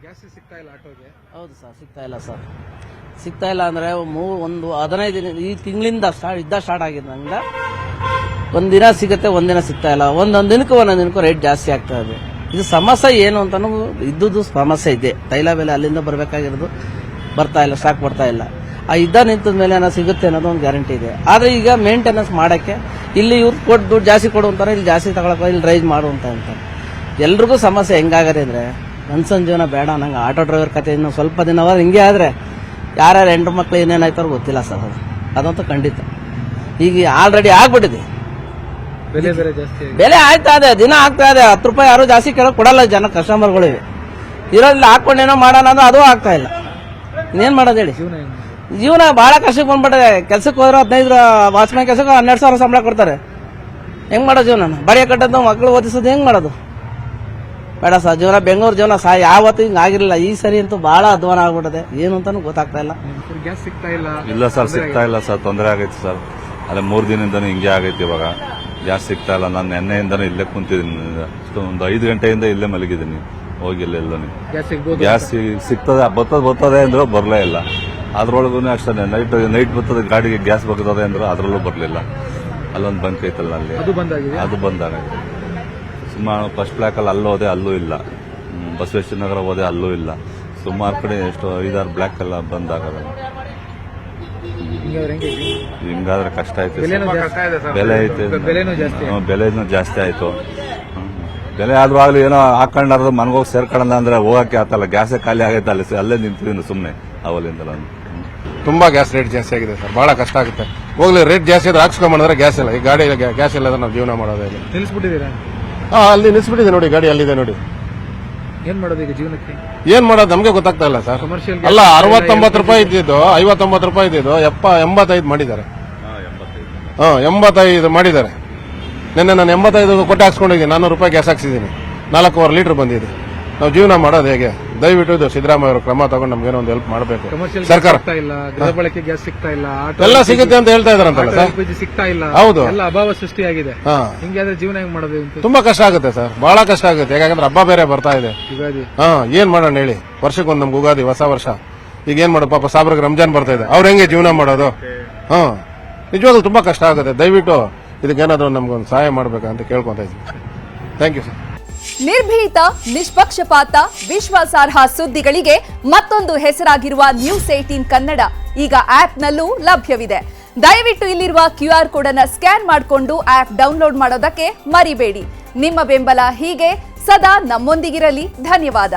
Gas ಸಿಗ್ತಾ ಇಲ್ಲ ಆಟೋಗೆ. ಹೌದು ಸರ್, ಸಿಗ್ತಾ ಇಲ್ಲ ಸರ್. ಸಿಗ್ತಾ ಇಲ್ಲ ಅಂದರೆ ಒಂದು 15 ದಿನ ಈ ತಿಂಗಳಿಂದ ಸ್ಟಾರ್ಟ್ ಆಗಿದೆ. ನಂಗೆ ಒಂದಿನ ಸಿಗುತ್ತೆ, ಒಂದಿನ ಸಿಗ್ತಾ ಇಲ್ಲ. ಒಂದೊಂದು ದಿನಕ್ಕೂ ರೇಟ್ ಜಾಸ್ತಿ ಆಗ್ತಾ ಇದೆ. ಇದು ಸಮಸ್ಯೆ ಏನು ಅಂತಾನು ಇದ್ದುದು ಸಮಸ್ಯೆ ಇದೆ. ತೈಲ ಬೆಲೆ ಅಲ್ಲಿಂದ ಬರಬೇಕಾಗಿರೋದು ಬರ್ತಾ ಇಲ್ಲ, ಸ್ಟಾಕ್ ಬರ್ತಾ ಇಲ್ಲ. ಆ ಯುದ್ಧ ನಿಂತದ ಮೇಲೆ ಏನೋ ಸಿಗುತ್ತೆ ಅನ್ನೋದು ಒಂದು ಗ್ಯಾರಂಟಿ ಇದೆ. ಆದರೆ ಈಗ ಮೇಂಟೆನೆನ್ಸ್ ಮಾಡೋಕ್ಕೆ ಇಲ್ಲಿ ಇವ್ರು ಕೊಟ್ಟು ದುಡ್ಡು ಜಾಸ್ತಿ ಕೊಡು ಅಂತಾರೆ, ಇಲ್ಲಿ ಜಾಸ್ತಿ ತಗೊಳಕ್ಕೆ ಇಲ್ಲಿ ರೈಸ್ ಮಾಡು ಅಂತ ಅಂತಾರೆ. ಎಲ್ರಿಗೂ ಸಮಸ್ಯೆ ಹೆಂಗಾಗದೆ ಅಂದರೆ ಮನ್ಸನ್ ಜೀವನ ಬೇಡ ನಂಗೆ. ಆಟೋ ಡ್ರೈವರ್ ಕತೆ ಇನ್ನು ಸ್ವಲ್ಪ ದಿನ ಹಿಂಗೆ ಆದರೆ ಯಾರ್ಯಾರು ಹೆಂಡ್ರು ಮಕ್ಳು ಏನೇನಾಯ್ತಾರೋ ಗೊತ್ತಿಲ್ಲ ಸರ್. ಅದಂತೂ ಖಂಡಿತ ಈಗ ಆಲ್ರೆಡಿ ಆಗ್ಬಿಟ್ಟಿದೆ. ಬೆಲೆ ಆಯ್ತಾ ಇದೆ, ದಿನ ಆಗ್ತಾ ಇದೆ. 10 ರೂಪಾಯಿ ಯಾರು ಜಾಸ್ತಿ ಕೇಳೋಕೆ ಕೊಡಲ್ಲ ಜನ, ಕಸ್ಟಮರ್ಗಳಿವೆ. ಇರೋದ್ರಲ್ಲಿ ಹಾಕೊಂಡೇನೋ ಮಾಡೋಣ ಅಂದ್ರೆ ಅದು ಆಗ್ತಾ ಇಲ್ಲ. ಇನ್ನೇನು ಮಾಡೋದು ಹೇಳಿ? ಜೀವನ ಬಹಳ ಕಷ್ಟಕ್ಕೆ ಬಂದ್ಬಿಟ್ಟಿದೆ. ಕೆಲ್ಸಕ್ಕೆ ಹೋದ್ರೆ 15 ವಾಚ್ಮ್ಯಾನ್ ಕೆಲಸಕ್ಕೆ 12,000 ಸಂಬಳ ಕೊಡ್ತಾರೆ. ಹೆಂಗ್ ಮಾಡೋ ಜೀವನ? ಬಡಿಯ ಕಟ್ಟದ್ದು, ಮಕ್ಕಳು ಓದಿಸೋದು ಹೆಂಗ್ ಮಾಡೋದು? ಬೇಡ ಸರ್, ಜೀವನ ಬೆಂಗಳೂರು ಜೀವನ ಯಾವತ್ತೂ ಹಿಂಗೆ ಆಗಿರಲಿಲ್ಲ. ಈ ಸರಿ ಅಂತೂ ಬಹಳ ಅಧ್ವಾನ ಆಗ್ಬಿಟ್ಟಿದೆ. ಏನು ಅಂತಾನು ಗೊತ್ತಾಗ್ತಾ ಇಲ್ಲ. ಗ್ಯಾಸ್ ಸಿಗ್ತಾ ಇಲ್ಲ. ಇಲ್ಲ ಸರ್, ಸಿಗ್ತಾ ಇಲ್ಲ ಸರ್, ತೊಂದರೆ ಆಗೈತೆ ಸರ್. ಅಲ್ಲೇ 3 ದಿನದಿಂದನೂ ಹಿಂಗೆ ಆಗೈತೆ. ಇವಾಗ ಗ್ಯಾಸ್ ಸಿಗ್ತಾ ಇಲ್ಲ. ನಾನು ನೆನ್ನೆಯಿಂದನೂ ಇಲ್ಲೇ ಕುಂತಿದ್ದೀನಿ. ಒಂದು 5 ಗಂಟೆಯಿಂದ ಇಲ್ಲೇ ಮಲಗಿದ್ದೀನಿ, ಹೋಗಿಲ್ಲ ಎಲ್ಲೂ. ಗ್ಯಾಸ್ ಸಿಗ್ತದೆ, ಬರ್ತದೆ ಅಂದ್ರು ಬರಲೇ ಇಲ್ಲ. ಅದ್ರೊಳಗೂ ಅಷ್ಟೇ ನೈಟ್ ಬರ್ತದೆ, ಗಾಡಿಗೆ ಗ್ಯಾಸ್ ಬರ್ತದೆ ಅಂದ್ರು ಅದರಲ್ಲೂ ಬರಲಿಲ್ಲ. ಅಲ್ಲೊಂದು ಬಂಕ್ ಐತಲ್ಲ, ಅಲ್ಲಿ ಅದು ಬಂದಾಗಿದೆ. ಸುಮಾರು ಫಸ್ಟ್ ಬ್ಲಾಕಲ್ಲಿ ಅಲ್ಲೋದೆ, ಅಲ್ಲೂ ಇಲ್ಲ. ಬಸವೇಶ್ವರ ನಗರ ಹೋದೆ, ಅಲ್ಲೂ ಇಲ್ಲ. ಸುಮಾರು ಕಡೆ ಎಷ್ಟು 5-6 ಬ್ಲಾಕ್ ಎಲ್ಲ ಬಂದಾಗಲ್ಲ. ಹಿಂಗಾದ್ರೆ ಕಷ್ಟ ಐತೆ. ಬೆಲೆ ಐತೆ, ಬೆಲೆನೂ ಜಾಸ್ತಿ ಆಯ್ತು. ಬೆಲೆ ಆದ್ರೂ ಆಗ್ಲಿ ಏನೋ ಹಾಕೊಂಡಾರ್ದು ಮನ್ಗೋಗಿ ಸೇರ್ಕೊಳ್ಳೋಣ ಅಂದ್ರೆ ಹೋಗಕ್ಕೆ ಆತಲ್ಲ. ಗ್ಯಾಸೇ ಖಾಲಿ ಆಗೈತೆ, ಅಲ್ಲೇ ನಿಂತಿದ್ದೀನಿ ಸುಮ್ಮನೆ ಅವಲಿಂದ. ತುಂಬಾ ಗ್ಯಾಸ್ ರೇಟ್ ಜಾಸ್ತಿ ಆಗಿದೆ ಸರ್, ಬಹಳ ಕಷ್ಟ ಆಗುತ್ತೆ. ಹೋಗ್ಲಿ, ರೇಟ್ ಜಾಸ್ತಿ ಆದ್ರೆ ಹಾಕ್ಸ್ಕೊಂಡ್ರೆ ಗ್ಯಾಸ್ ಇಲ್ಲ. ಈ ಗಾಡಿ ಗ್ಯಾಸ್ ಇಲ್ಲ ಅಂದ್ರೆ ನಾವು ಜೀವನ ಮಾಡೋದೇ ಇಲ್ಲ. ನಿಲ್ಲಿಸ್ಬಿಟ್ಟಿದ್ದೀರಾ? ಅಲ್ಲಿ ನಿಲ್ಲಿಸ್ಬಿಟ್ಟಿದೆ ನೋಡಿ, ಗಾಡಿ ಅಲ್ಲಿದೆ ನೋಡಿ. ಏನ್ ಮಾಡೋದು ಈಗ ಜೀವನಕ್ಕೆ? ಏನ್ ಮಾಡೋದು ನಮ್ಗೆ ಗೊತ್ತಾಗ್ತಾ ಇಲ್ಲ ಸರ್. ಅಲ್ಲ, 69 ರೂಪಾಯಿ ಇದ್ದಿದ್ದು 59 ರೂಪಾಯಿ ಇದ್ದಿದ್ದು 85 ಮಾಡಿದ್ದಾರೆ. 85 ಮಾಡಿದ್ದಾರೆ. ನಿನ್ನೆ ನಾನು 85 ಕೊಟ್ಟು ಹಾಕ್ಸ್ಕೊಂಡಿದ್ದೀನಿ. 400 ರೂಪಾಯಿ ಗ್ಯಾಸ್ ಹಾಕ್ಸಿದ್ದೀನಿ. 4.25 ಲೀಟರ್ ಬಂದಿದೆ. ನಾವು ಜೀವನ ಮಾಡೋದು ಹೇಗೆ? ದಯವಿಟ್ಟು ಇದು ಸಿದ್ದರಾಮಯ್ಯ ಅವರು ಕ್ರಮ ತಗೊಂಡು ನಮ್ಗೇನೋ ಒಂದು ಹೆಲ್ಪ್ ಮಾಡಬೇಕು. ಸರ್ಕಾರ ಗೃಹ ಬಳಕೆ ಗ್ಯಾಸ್ ಸಿಗ್ತಾ ಇಲ್ಲ, ಎಲ್ಲ ಸಿಗುತ್ತೆ ಅಂತ ಹೇಳ್ತಾ ಇದಾರಂತಲ್ಲ ಸರ್. ಸಿಗ್ತಾ ಇಲ್ಲ, ಹೌದು, ಎಲ್ಲ ಅಭಾವ ಸೃಷ್ಟಿಯಾಗಿದೆ. ಹಿಂಗಾದ್ರೆ ಜೀವನ ಹೆಂಗ್ ಮಾಡೋದು? ತುಂಬಾ ಕಷ್ಟ ಆಗುತ್ತೆ ಸರ್, ಬಹಳ ಕಷ್ಟ ಆಗುತ್ತೆ. ಯಾಕಂದ್ರೆ ಹಬ್ಬ ಬೇರೆ ಬರ್ತಾ ಇದೆ. ಏನ್ ಮಾಡೋಣ ಹೇಳಿ? ವರ್ಷಕ್ಕೊಂದು ನಮ್ಗೆ ಉಗಾದಿ, ಹೊಸ ವರ್ಷ. ಈಗ ಏನ್ ಮಾಡೋದು? ಪಾಪ ಸಾಬ್ರಿಗೆ ರಂಜಾನ್ ಬರ್ತಾ ಇದೆ, ಅವ್ರ ಹೆಂಗೆ ಜೀವನ ಮಾಡೋದು? ನಿಜವಾಗ್ಲೂ ತುಂಬಾ ಕಷ್ಟ ಆಗುತ್ತೆ. ದಯವಿಟ್ಟು ಇದಕ್ಕೇನಾದ್ರೂ ನಮ್ಗೊಂದು ಸಹಾಯ ಮಾಡ್ಬೇಕಂತ ಕೇಳ್ಕೊಂತ ಇದ್ದೀನಿ. Thank you sir. ನಿರ್ಭೀತ, ನಿಷ್ಪಕ್ಷಪಾತ, ವಿಶ್ವಾಸಾರ್ಹ ಸುದ್ದಿಗಳಿಗೆ ಮತ್ತೊಂದು ಹೆಸರಾಗಿರುವ ನ್ಯೂಸ್ 18 ಕನ್ನಡ ಈಗ ಆಪ್ನಲ್ಲೂ ಲಭ್ಯವಿದೆ. ದಯವಿಟ್ಟು ಇಲ್ಲಿರುವ QR ಕೋಡ್ ಅನ್ನು ಸ್ಕ್ಯಾನ್ ಮಾಡಿಕೊಂಡು ಆಪ್ ಡೌನ್ಲೋಡ್ ಮಾಡೋದಕ್ಕೆ ಮರಿಬೇಡಿ. ನಿಮ್ಮ ಬೆಂಬಲ ಹೀಗೆ ಸದಾ ನಮ್ಮೊಂದಿಗಿರಲಿ. ಧನ್ಯವಾದ.